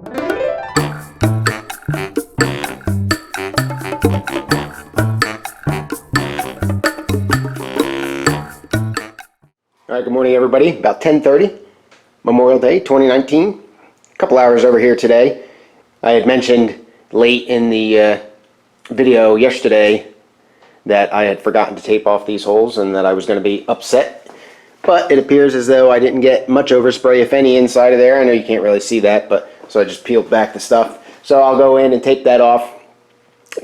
All right, good morning everybody. About 10:30, Memorial Day 2019. A couple hours over here today. I had mentioned late in the video yesterday that I had forgotten to tape off these holes and that I was going to be upset. But it appears as though I didn't get much overspray, if any, inside of there. I know you can't really see that, but so I just peeled back the stuff. So I'll go in and tape that off.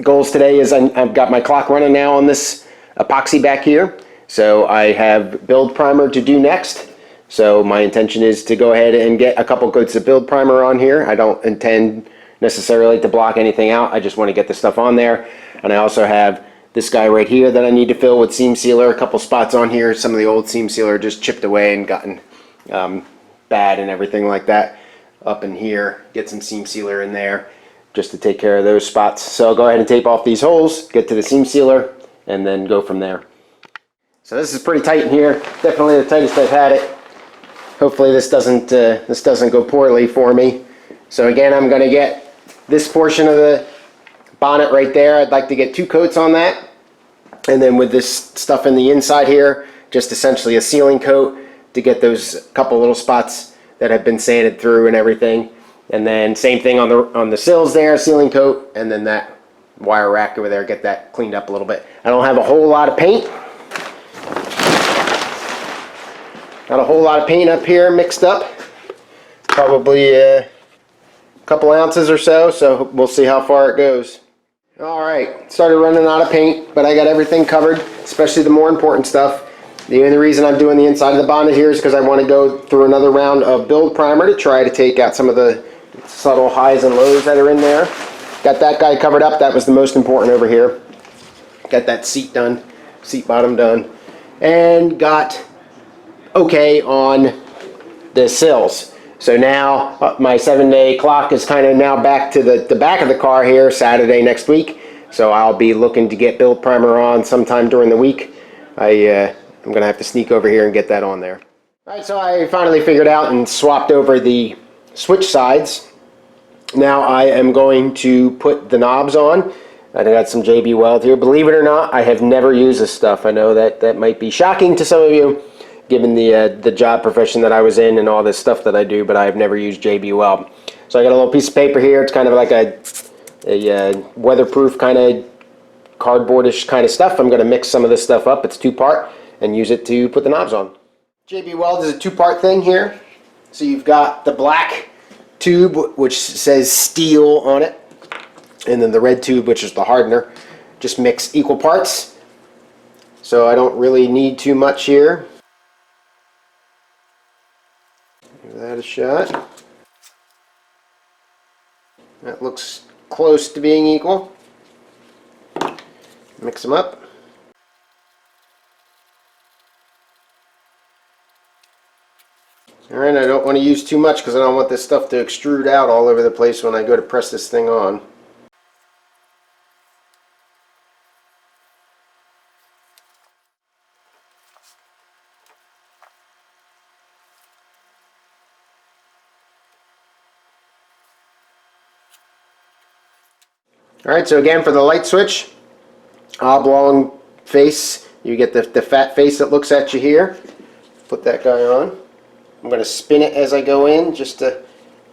Goals today is I've got my clock running now on this epoxy back here. So I have build primer to do next. So my intention is to go ahead and get a couple coats of build primer on here. I don't intend necessarily to block anything out. I just want to get the stuff on there. And I also have this guy right here that I need to fill with seam sealer. A couple spots on here. Some of the old seam sealer just chipped away and gotten bad and everything like that. Up in here, get some seam sealer in there just to take care of those spots. So I'll go ahead and tape off these holes, get to the seam sealer, and then go from there. So this is pretty tight in here. Definitely the tightest I've had it. Hopefully this doesn't go poorly for me. So again, I'm going to get this portion of the bonnet right there. I'd like to get 2 coats on that. And then with this stuff in the inside here, just essentially a sealing coat to get those couple little spots that have been sanded through and everything. And then same thing on the sills there, sealing coat, and then that wire rack over there, get that cleaned up a little bit. I don't have a whole lot of paint. Not a whole lot of paint up here mixed up. Probably a couple ounces or so, so we'll see how far it goes. Alright, started running out of paint, but I got everything covered, especially the more important stuff. The only reason I'm doing the inside of the bonnet here is because I want to go through another round of build primer to try to take out some of the subtle highs and lows that are in there. Got that guy covered up. That was the most important over here. Got that seat done, seat bottom done, and got okay on the sills. So now my 7-day clock is kind of now back to the back of the car here, Saturday next week. So I'll be looking to get build primer on sometime during the week. I'm going to have to sneak over here and get that on there. Alright, so I finally figured out and swapped over the switch sides. Now I am going to put the knobs on. I got some JB Weld here. Believe it or not, I have never used this stuff. I know that might be shocking to some of you, given the job profession that I was in and all this stuff that I do, but I've never used JB Weld. So I got a little piece of paper here. It's kind of like a weatherproof kind of cardboardish kind of stuff. I'm going to mix some of this stuff up. It's 2-part and use it to put the knobs on. JB Weld is a 2-part thing here. So you've got the black tube which says steel on it, and then the red tube which is the hardener. Just mix equal parts. So I don't really need too much here. Give that a shot. That looks close to being equal. Mix them up. Alright, I don't want to use too much because I don't want this stuff to extrude out all over the place when I go to press this thing on. Alright, so again for the light switch, oblong face, you get the fat face that looks at you here. Put that guy on. I'm going to spin it as I go in just to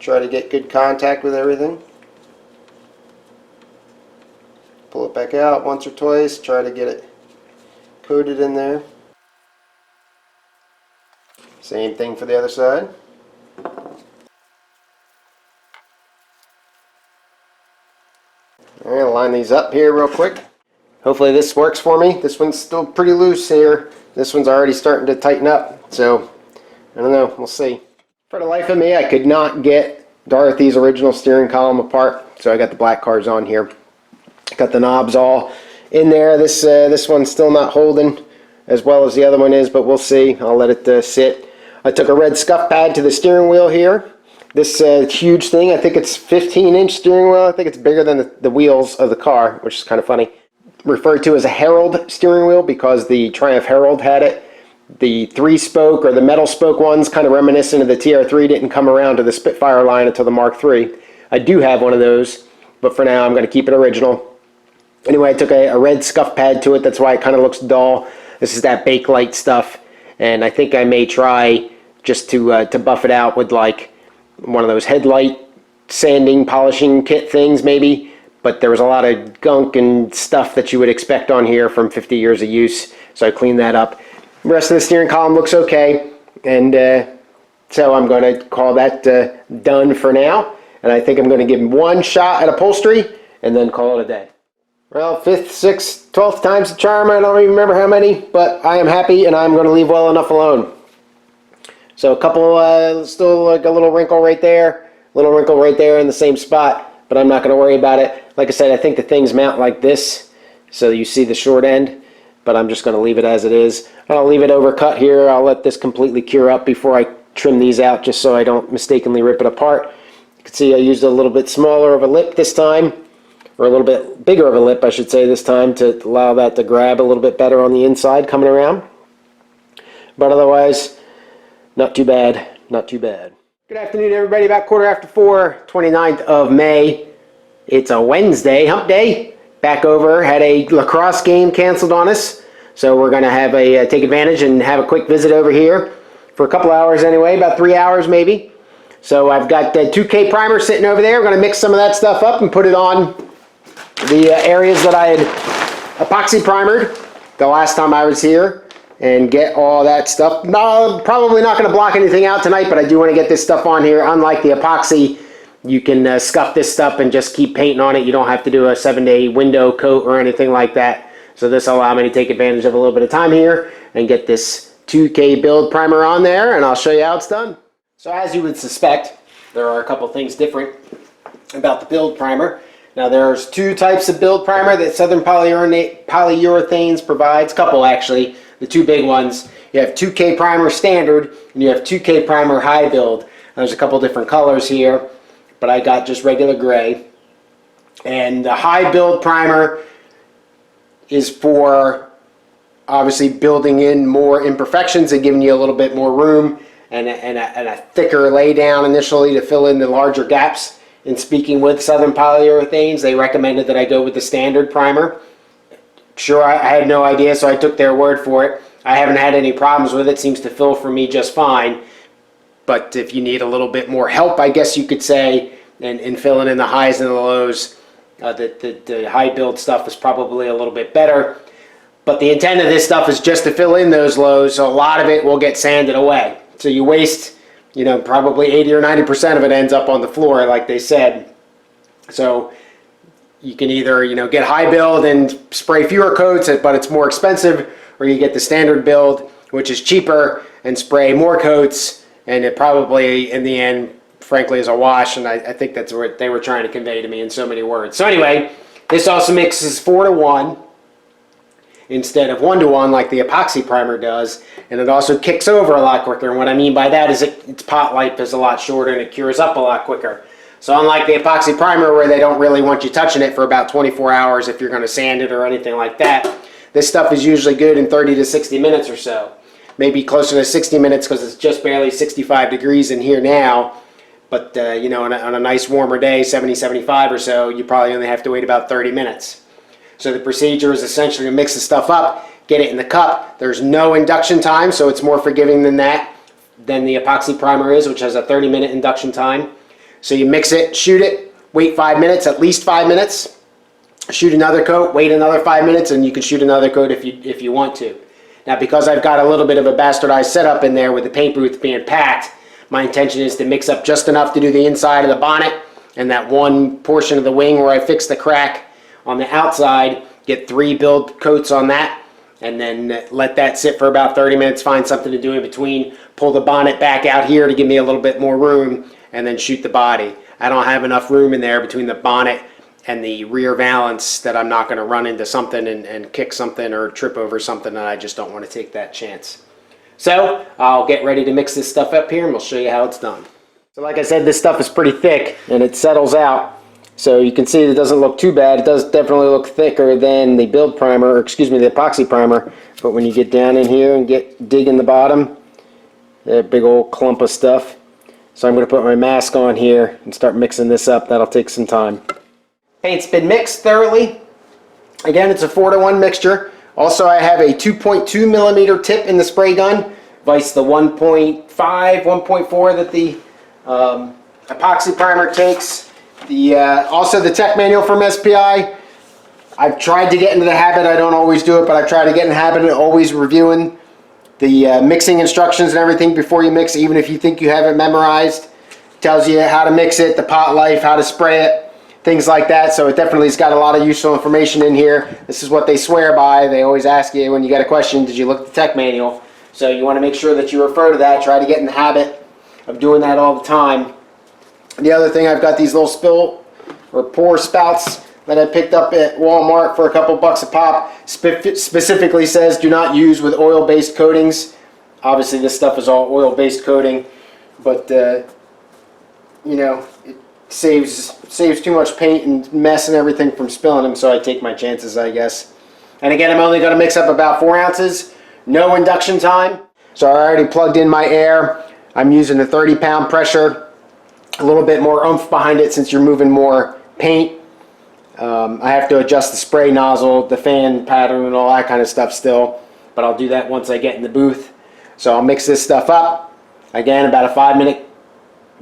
try to get good contact with everything. Pull it back out once or twice, try to get it coated in there. Same thing for the other side. Alright, line these up here real quick. Hopefully this works for me. This one's still pretty loose here. This one's already starting to tighten up, so I don't know, we'll see. For the life of me, I could not get Dorothy's original steering column apart, so I got the black cars on here. Got the knobs all in there. This one's still not holding as well as the other one is, but we'll see. I'll let it sit. I took a red scuff pad to the steering wheel here. This huge thing, I think it's 15-inch steering wheel. I think it's bigger than the wheels of the car, which is kind of funny. Referred to as a Herald steering wheel because the Triumph Herald had it. The 3-spoke or the metal spoke ones, kind of reminiscent of the TR3, didn't come around to the Spitfire line until the Mark III. I do have one of those, but for now I'm going to keep it original. Anyway, I took a red scuff pad to it. That's why it kind of looks dull. This is that Bakelite stuff, and I think I may try just to buff it out with like one of those headlight sanding, polishing kit things maybe. But there was a lot of gunk and stuff that you would expect on here from 50 years of use, so I cleaned that up. The rest of the steering column looks okay, and so I'm going to call that done for now. And I think I'm going to give him one shot at upholstery and then call it a day. Well, 5th, 6th, 12th time's the charm. I don't even remember how many, but I am happy, and I'm going to leave well enough alone. So a couple, still like a little wrinkle right there, little wrinkle right there in the same spot, but I'm not going to worry about it. Like I said, I think the things mount like this, so you see the short end, but I'm just going to leave it as it is. I'll leave it overcut here. I'll let this completely cure up before I trim these out, just so I don't mistakenly rip it apart. You can see I used a little bit smaller of a lip this time, or a little bit bigger of a lip, I should say, this time, to allow that to grab a little bit better on the inside coming around. But otherwise, not too bad, not too bad. Good afternoon, everybody. About 4:15, 29th of May. It's a Wednesday, hump day. Back over, had a lacrosse game canceled on us, so we're going to have take advantage and have a quick visit over here for a couple hours anyway, about 3 hours maybe. So I've got the 2K primer sitting over there. We're going to mix some of that stuff up and put it on the areas that I had epoxy primered the last time I was here, and get all that stuff. No, probably not going to block anything out tonight, but I do want to get this stuff on here. Unlike the epoxy, you can scuff this stuff and just keep painting on it. You don't have to do a 7-day window coat or anything like that. So this will allow me to take advantage of a little bit of time here and get this 2K build primer on there, and I'll show you how it's done. So as you would suspect, there are a couple things different about the build primer. Now there's two types of build primer that Southern Polyurethanes provides, couple actually, the two big ones. You have 2K primer standard and you have 2K primer high build. There's a couple different colors here, but I got just regular gray. And the high build primer is for obviously building in more imperfections and giving you a little bit more room and a thicker lay down initially to fill in the larger gaps. In speaking with Southern Polyurethanes, they recommended that I go with the standard primer. Sure, I had no idea, so I took their word for it. I haven't had any problems with it. Seems to fill for me just fine. But if you need a little bit more help, I guess you could say, in filling in the highs and the lows, the high build stuff is probably a little bit better. But the intent of this stuff is just to fill in those lows, so a lot of it will get sanded away. So you waste, probably 80 or 90% of it ends up on the floor, like they said. So you can either, get high build and spray fewer coats, but it's more expensive, or you get the standard build, which is cheaper, and spray more coats, and it probably, in the end, frankly, is a wash, and I think that's what they were trying to convey to me in so many words. So anyway, this also mixes 4-to-1 instead of 1-to-1 like the epoxy primer does, and it also kicks over a lot quicker. And what I mean by that is its pot life is a lot shorter and it cures up a lot quicker. So unlike the epoxy primer, where they don't really want you touching it for about 24 hours if you're going to sand it or anything like that, this stuff is usually good in 30 to 60 minutes or so. Maybe closer to 60 minutes because it's just barely 65 degrees in here now. But on a nice warmer day, 70, 75 or so, you probably only have to wait about 30 minutes. So the procedure is essentially to mix the stuff up, get it in the cup. There's no induction time, so it's more forgiving than the epoxy primer is, which has a 30-minute induction time. So you mix it, shoot it, wait 5 minutes, at least 5 minutes. Shoot another coat, wait another 5 minutes, and you can shoot another coat if you want to. Now, because I've got a little bit of a bastardized setup in there with the paint booth being packed, my intention is to mix up just enough to do the inside of the bonnet and that one portion of the wing where I fixed the crack on the outside, get 3 build coats on that, and then let that sit for about 30 minutes, find something to do in between, pull the bonnet back out here to give me a little bit more room, and then shoot the body. I don't have enough room in there between the bonnet and the rear valance that I'm not going to run into something and kick something or trip over something, and I just don't want to take that chance. So I'll get ready to mix this stuff up here and we'll show you how it's done. So like I said, this stuff is pretty thick and it settles out. So you can see it doesn't look too bad. It does definitely look thicker than the build primer, or excuse me, the epoxy primer. But when you get down in here and dig in the bottom, that big old clump of stuff, So I'm going to put my mask on here and start mixing this up. That'll take some time. Paint's been mixed thoroughly. Again, it's a 4-to-1 mixture. Also, I have a 2.2 millimeter tip in the spray gun, vice the 1.5, 1.4 that the epoxy primer takes. Also the tech manual from SPI. I've tried to get into the habit, I don't always do it, but I've tried to get in the habit of always reviewing the mixing instructions and everything before you mix, even if you think you have it memorized. It tells you how to mix it, the pot life, how to spray it, things like that. So it definitely has got a lot of useful information in here. This is what they swear by. They always ask you when you get a question, did you look at the tech manual? So you want to make sure that you refer to that. Try to get in the habit of doing that all the time. The other thing, I've got these little spill or pour spouts that I picked up at Walmart for a couple bucks a pop. Specifically says do not use with oil-based coatings. Obviously this stuff is all oil-based coating, but you know, it saves too much paint and mess and everything from spilling them, so I take my chances, I guess. And again, I'm only going to mix up about 4 ounces. No induction time. So I already plugged in my air. I'm using a 30-pound pressure. A little bit more oomph behind it since you're moving more paint. I have to adjust the spray nozzle, the fan pattern, and all that kind of stuff still, but I'll do that once I get in the booth. So I'll mix this stuff up. Again, about a 5-minute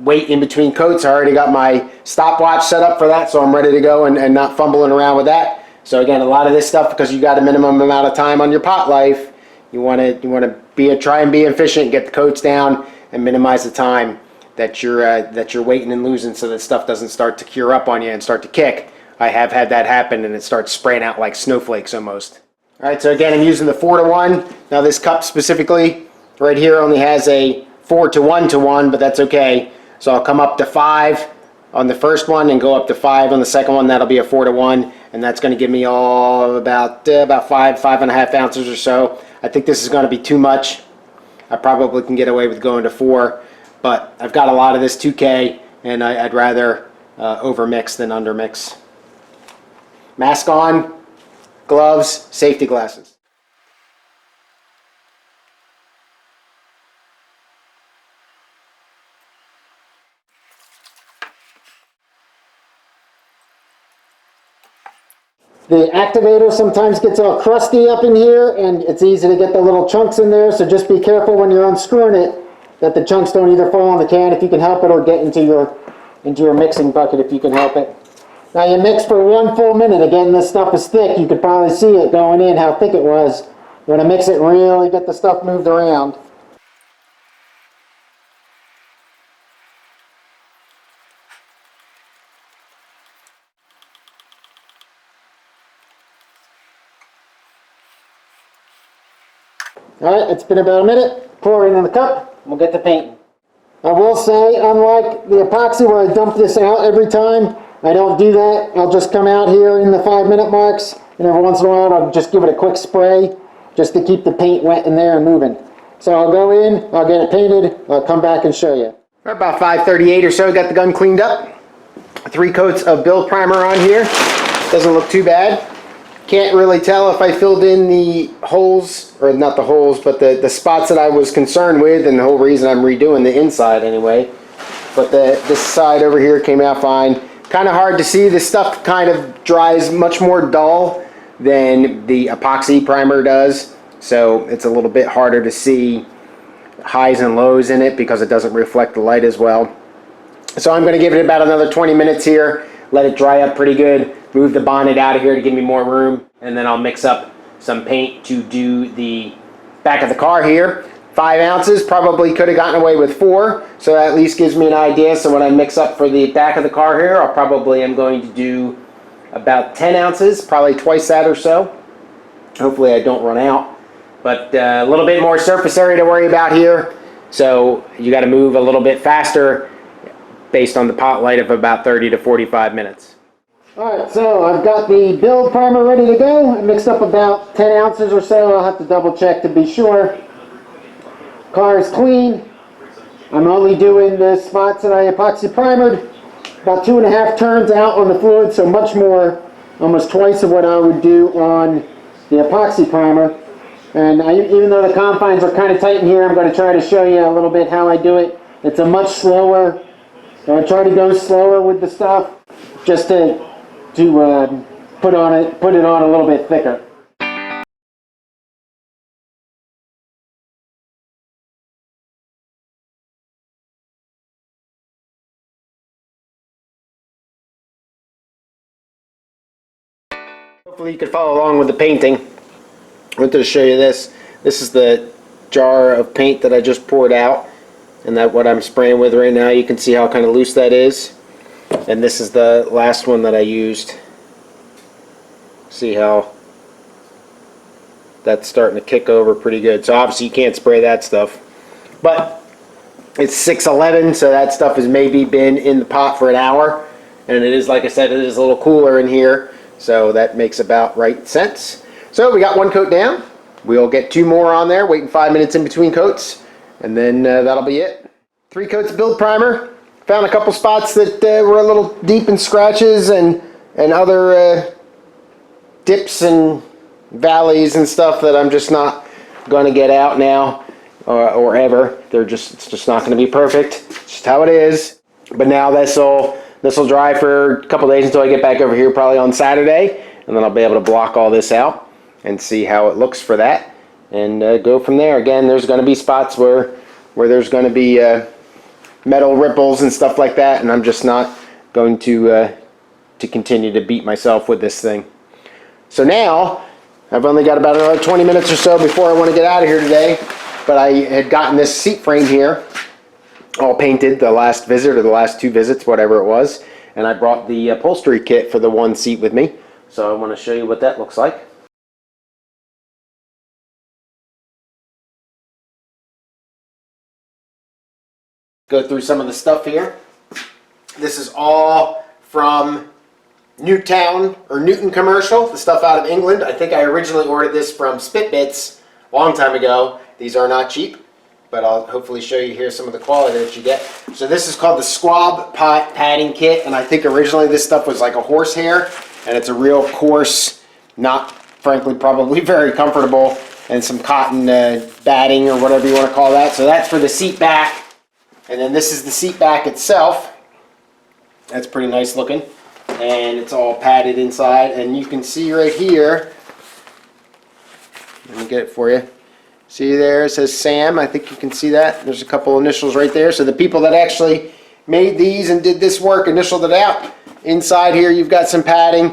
wait in between coats. I already got my stopwatch set up for that, so I'm ready to go and not fumbling around with that. So again, a lot of this stuff, because you got a minimum amount of time on your pot life, you want to try and be efficient, get the coats down, and minimize the time that you're waiting and losing, so that stuff doesn't start to cure up on you and start to kick. I have had that happen, and it starts spraying out like snowflakes almost. All right, so again, I'm using the 4-to-1. Now this cup specifically right here only has a 4-to-1-to-1, but that's okay. So I'll come up to 5 on the first one and go up to 5 on the second one. That'll be a 4-to-1, and that's going to give me all about 5.5 ounces or so. I think this is going to be too much. I probably can get away with going to 4, but I've got a lot of this 2K, and I'd rather overmix than undermix. Mask on, gloves, safety glasses. The activator sometimes gets all crusty up in here, and it's easy to get the little chunks in there, so just be careful when you're unscrewing it that the chunks don't either fall on the can if you can help it, or get into your mixing bucket if you can help it. Now you mix for 1 full minute. Again, this stuff is thick. You could probably see it going in, how thick it was. You want to mix it really, get the stuff moved around. Alright, it's been about a minute. Pour it in the cup. We'll get to painting. I will say, unlike the epoxy where I dump this out every time, I don't do that. I'll just come out here in the 5-minute marks, and every once in a while I'll just give it a quick spray just to keep the paint wet in there and moving. So I'll go in, I'll get it painted, I'll come back and show you. About 5:38 or so, got the gun cleaned up. 3 coats of build primer on here. Doesn't look too bad. Can't really tell if I filled in the holes, or not the holes, but the spots that I was concerned with, and the whole reason I'm redoing the inside anyway. But this side over here came out fine. Kind of hard to see. This stuff kind of dries much more dull than the epoxy primer does, so it's a little bit harder to see highs and lows in it because it doesn't reflect the light as well. So I'm going to give it about another 20 minutes here, let it dry up pretty good, move the bonnet out of here to give me more room, and then I'll mix up some paint to do the back of the car here. 5 ounces, probably could have gotten away with 4, so that at least gives me an idea. So when I mix up for the back of the car here, I probably am going to do about 10 ounces, probably twice that or so. Hopefully I don't run out, but a little bit more surface area to worry about here, so you got to move a little bit faster based on the pot light of about 30 to 45 minutes. Alright, so I've got the build primer ready to go. I mixed up about 10 ounces or so. I'll have to double check to be sure. Car is clean. I'm only doing the spots that I epoxy primered. About 2.5 turns out on the fluid, so much more, almost twice of what I would do on the epoxy primer. And even though the confines are kind of tight in here, I'm going to try to show you a little bit how I do it It's a much slower, I try to go slower with the stuff just to put it on a little bit thicker. Hopefully you can follow along with the painting. I wanted to show you this. This is the jar of paint that I just poured out, and that what I'm spraying with right now. You can see how kind of loose that is. And this is the last one that I used. See how that's starting to kick over pretty good. So obviously you can't spray that stuff. But it's 6:11, so that stuff has maybe been in the pot for an hour. And it is, like I said, it is a little cooler in here. So that makes about right sense. So we got one coat down. We'll get 2 more on there, waiting 5 minutes in between coats. And then that'll be it. 3 coats of build primer. Found a couple spots that were a little deep in scratches and other dips and valleys and stuff that I'm just not going to get out now or ever. It's just not going to be perfect. It's just how it is. But now this will dry for a couple days until I get back over here, probably on Saturday, and then I'll be able to block all this out and see how it looks for that, and go from there. Again, there's going to be spots where there's going to be metal ripples and stuff like that, and I'm just not going to continue to beat myself with this thing. So now I've only got about another 20 minutes or so before I want to get out of here today, but I had gotten this seat frame here all painted the last visit, or the last 2 visits, whatever it was, and I brought the upholstery kit for the one seat with me, so I want to show you what that looks like. Go through some of the stuff here. This is all from Newtown or Newton Commercial, the stuff out of England. I think I originally ordered this from Spitbits a long time ago. These are not cheap, but I'll hopefully show you here some of the quality that you get. So this is called the Swab Pot Padding Kit, and I think originally this stuff was like a horsehair, and it's a real coarse, not frankly probably very comfortable, and some cotton batting or whatever you want to call that. So that's for the seat back. And then this is the seat back itself. That's pretty nice looking. And it's all padded inside. And you can see right here, let me get it for you. See there, it says Sam. I think you can see that. There's a couple initials right there. So the people that actually made these and did this work initialed it out. Inside here you've got some padding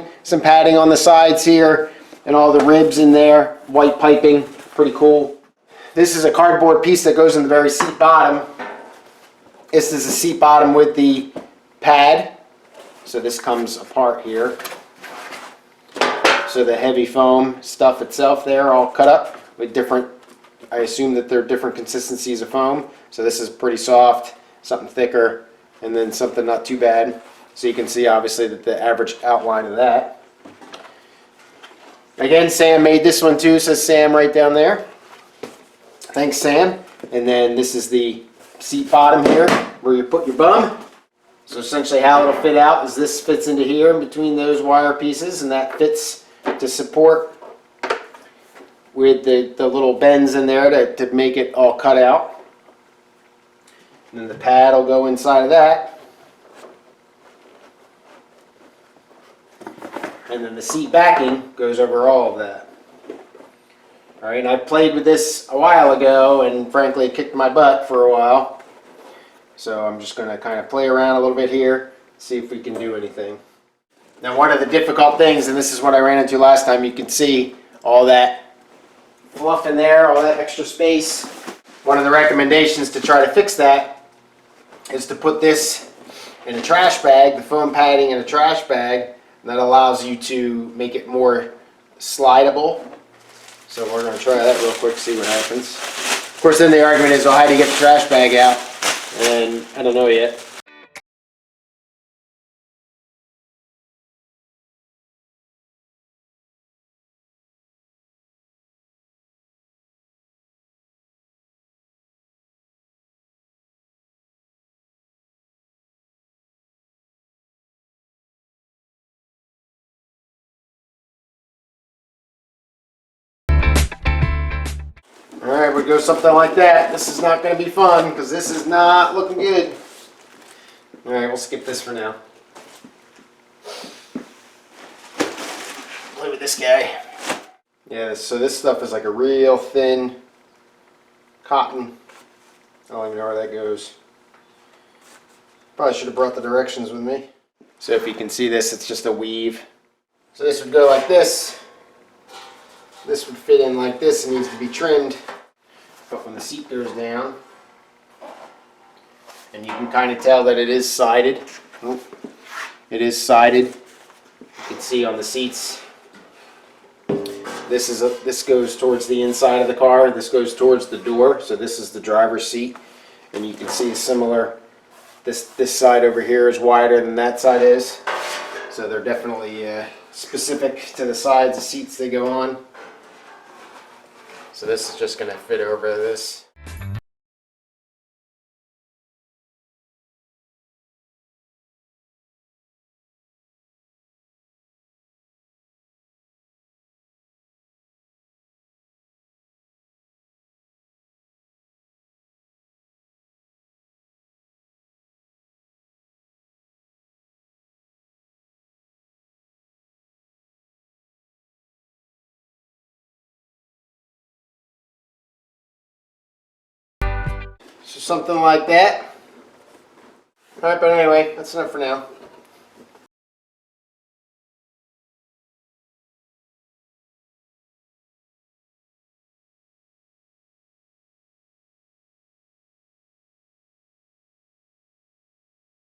on the sides here, and all the ribs in there, white piping, pretty cool. This is a cardboard piece that goes in the very seat bottom. This is the seat bottom with the pad. So this comes apart here. So the heavy foam stuff itself there, all cut up with different, I assume that they're different consistencies of foam. So this is pretty soft, something thicker, and then something not too bad. So you can see obviously that the average outline of that. Again, Sam made this one too, says Sam right down there. Thanks, Sam. And then this is the seat bottom here where you put your bum. So essentially how it'll fit out is this fits into here in between those wire pieces, and that fits to support with the little bends in there to make it all cut out. And then the pad will go inside of that. And then the seat backing goes over all of that. Alright, and I played with this a while ago, and frankly it kicked my butt for a while. So I'm just going to kind of play around a little bit here, see if we can do anything. Now one of the difficult things, and this is what I ran into last time, you can see all that fluff in there, all that extra space. One of the recommendations to try to fix that is to put this in a trash bag, the foam padding in a trash bag, and that allows you to make it more slidable. So we're going to try that real quick, see what happens. Of course, then the argument is, well, how do you get the trash bag out? And I don't know yet. Alright, we'll go something like that. This is not going to be fun because this is not looking good. Alright, we'll skip this for now. Play with this guy. Yeah, so this stuff is like a real thin cotton. I don't even know where that goes. Probably should have brought the directions with me. So if you can see this, it's just a weave. So this would go like this. This would fit in like this and needs to be trimmed. But when the seat goes down, and you can kind of tell that it is sided. It is sided. You can see on the seats. This goes towards the inside of the car. This goes towards the door. So this is the driver's seat, and you can see similar. This side over here is wider than that side is. So they're definitely specific to the sides of seats they go on. So this is just going to fit over this. So something like that. Alright, but anyway, that's enough for now.